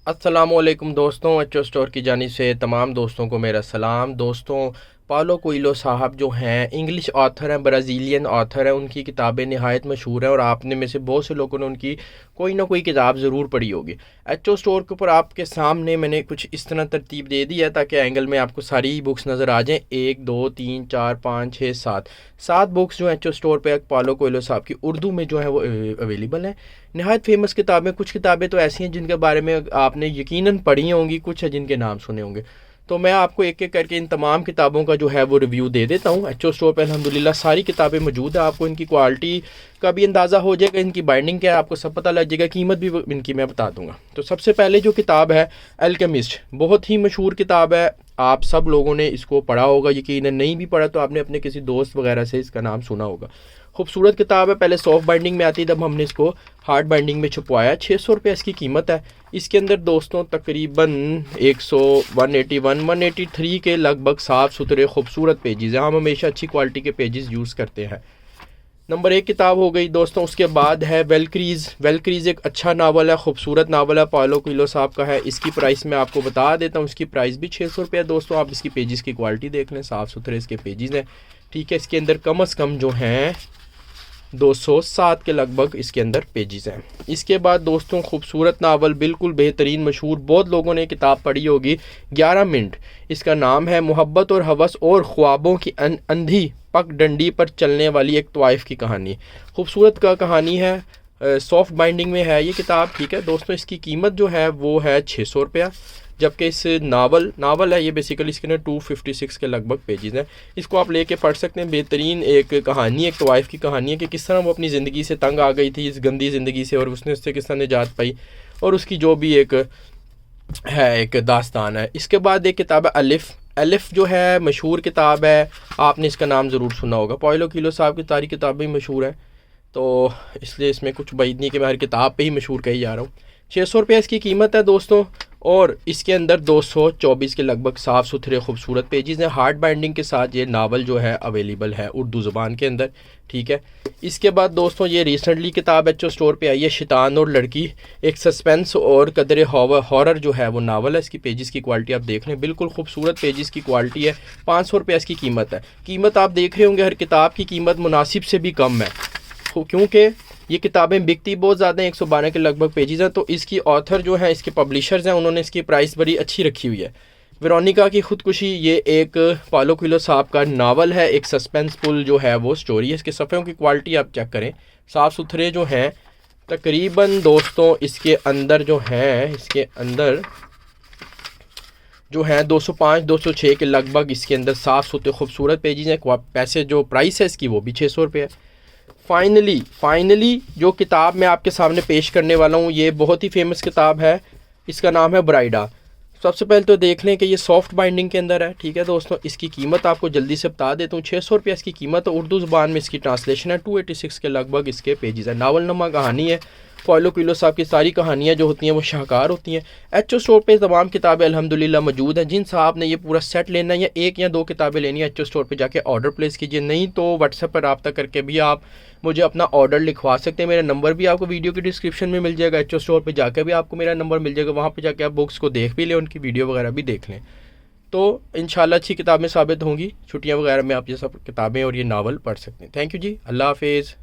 अस्सलामुअलैकुम दोस्तों, HO store की जानिब से तमाम दोस्तों को मेरा सलाम। दोस्तों, पालो कोएल्हो साहब जो हैं इंग्लिश ऑथर हैं, ब्राज़ीलियन ऑथर हैं। उनकी किताबें नहायत मशहूर हैं और आपने में से बहुत से लोगों ने उनकी कोई ना कोई किताब ज़रूर पढ़ी होगी। एचओ स्टोर के ऊपर आपके सामने मैंने कुछ इस तरह तरतीब दे दी है ताकि एंगल में आपको सारी बुक्स नज़र आ जाएँ। 1 2 3 4 5 6 7 बुक्स जो हैं एचओ स्टोर पर पालो कोएल्हो साहब की उर्दू में जो है वो अवेलेबल हैं। नहायत फेमस किताबें, कुछ किताबें तो ऐसी हैं जिनके बारे में आपने यकीनन पढ़ी होंगी, कुछ है जिनके नाम सुने होंगे। तो मैं आपको एक एक करके इन तमाम किताबों का जो है वो रिव्यू दे देता हूँ। एचओ स्टोर पर अल्हम्दुलिल्लाह सारी किताबें मौजूद है। आपको इनकी क्वालिटी का भी अंदाज़ा हो जाएगा, इनकी बाइंडिंग क्या है आपको सब पता लग जाएगा, कीमत भी इनकी मैं बता दूंगा। तो सबसे पहले जो किताब है अल्केमिस्ट, बहुत ही मशहूर किताब है। आप सब लोगों ने इसको पढ़ा होगा, यकीनन नहीं भी पढ़ा तो आपने अपने किसी दोस्त वगैरह से इसका नाम सुना होगा। खूबसूरत किताब है। पहले सॉफ्ट बाइंडिंग में आती है, तब हमने इसको हार्ड बाइंडिंग में छपवाया। 600 रुपये इसकी कीमत है। इसके अंदर दोस्तों तकरीबन 100 181 183 के लगभग साफ़ सुथरे खूबसूरत पेजेस हैं। हम हमेशा अच्छी क्वालिटी के पेजेस यूज़ करते हैं। नंबर 1 किताब हो गई दोस्तों। उसके बाद है वेलक्रीज़। वेलक्रीज़ एक अच्छा नावल है, खूबसूरत नावल है, पालो कोएल्हो साहब का है। इसकी प्राइस मैं आपको बता देता हूँ। इसकी प्राइस भी 600 रुपये है दोस्तों। आप इसकी पेजेस की क्वालिटी देख लें, साफ़ सुथरे इसके पेजेस हैं। ठीक है, इसके अंदर कम अज़ कम जो हैं 207 के लगभग इसके अंदर पेजेस हैं। इसके बाद दोस्तों खूबसूरत नावल, बिल्कुल बेहतरीन मशहूर, बहुत लोगों ने किताब पढ़ी होगी, 11 मिनट इसका नाम है। मोहब्बत और हवस और ख्वाबों की अंधी पगडंडी पर चलने वाली एक तवाइफ की कहानी। खूबसूरत का कहानी है, सॉफ्ट बाइंडिंग में है ये किताब। ठीक है दोस्तों, इसकी कीमत जो है वो है 600 रुपया। जबकि इस नावल है ये, बेसिकली इसके अंदर 256 के लगभग पेजेस हैं। इसको आप लेके पढ़ सकते हैं। बेहतरीन एक कहानी, एक तवाइफ की कहानी है कि किस तरह वो अपनी ज़िंदगी से तंग आ गई थी, इस गंदी ज़िंदगी से, और उसने उससे किस तरह निजात पाई, और उसकी जो भी एक है एक दास्तान है। इसके बाद एक किताब है अलिफ। अलिफ जो है मशहूर किताब है, आपने इसका नाम ज़रूर सुना होगा। पालो कोएल्हो साहब की सारी किताबें मशहूर हैं, तो इसलिए इसमें कुछ बैद नहीं कि मैं हर किताब पे ही मशहूर कही जा रहा हूँ। 600 रुपये इसकी कीमत है दोस्तों। और इसके अंदर 224 के लगभग साफ़ सुथरे खूबसूरत पेजेस हैं। हार्ड बाइंडिंग के साथ ये नावल जो है अवेलेबल है उर्दू ज़ुबान के अंदर। ठीक है, इसके बाद दोस्तों ये रिसेंटली किताब एचओ स्टोर पे आई है, शैतान और लड़की, एक सस्पेंस और कदर हॉरर जो है वो नावल है। इसकी पेजेस की क्वालिटी आप देख लें, बिल्कुल खूबसूरत पेजेस की क्वालिटी है। 500 रुपये इसकी कीमत है। कीमत आप देख रहे होंगे, हर किताब की कीमत मुनासिब से भी कम है, क्योंकि ये किताबें बिकती बहुत ज़्यादा हैं। 112 के लगभग पेजेस हैं। तो इसकी ऑथर जो है, इसके पब्लिशर्स हैं, उन्होंने इसकी प्राइस बड़ी अच्छी रखी हुई है। वेरोनिका की खुदकुशी, ये एक पालो कोएल्हो साहब का नावल है, एक सस्पेंसफुल जो है वो स्टोरी है। इसके सफ़ों की क्वालिटी आप चेक करें, साफ़ सुथरे जो हैं। तकरीबन दोस्तों इसके अंदर जो हैं, इसके अंदर जो हैं 205 206 के लगभग इसके अंदर साफ़ सुथरे खूबसूरत पेजेस हैं। पैसे जो प्राइस है इसकी वो भी 600 रुपये है। फाइनली जो किताब मैं आपके सामने पेश करने वाला हूँ, ये बहुत ही फेमस किताब है। इसका नाम है ब्राइडा। सबसे पहले तो देख लें कि ये सॉफ्ट बाइंडिंग के अंदर है। ठीक है दोस्तों, इसकी कीमत आपको जल्दी से बता देता हूँ। 600 रुपये इसकी कीमत है। उर्दू ज़ुबान में इसकी ट्रांसलेशन है। 286 के लगभग इसके पेजेस है। नावलनुमा कहानी है। पालो कोएल्हो साहब की सारी कहानियाँ जो होती हैं वो शाहकार होती हैं। एचओ स्टोर पे तमाम किताबें अल्हम्दुलिल्लाह मौजूद हैं। जिन साहब ने ये पूरा सेट लेना है या 1 या 2 किताबें लेनी है, एचओ स्टोर पे जाके ऑर्डर प्लेस कीजिए। नहीं तो व्हाट्सएप पर रब्ता करके भी आप मुझे अपना ऑर्डर लिखवा सकते हैं। मेरा नंबर भी आपको वीडियो की डिस्क्रिप्शन में मिल जाएगा। एचओ स्टोर पे जाकर भी आपको मेरा नंबर मिल जाएगा। वहाँ पे जाके आप बुक्स को देख भी लें, उनकी वीडियो वगैरह भी देख लें, तो इंशाल्लाह अच्छी किताबें साबित होंगी। छुट्टियाँ वगैरह में आप ये सब किताबें और ये नावल पढ़ सकते हैं। थैंक यू जी, अल्लाह हाफिज़।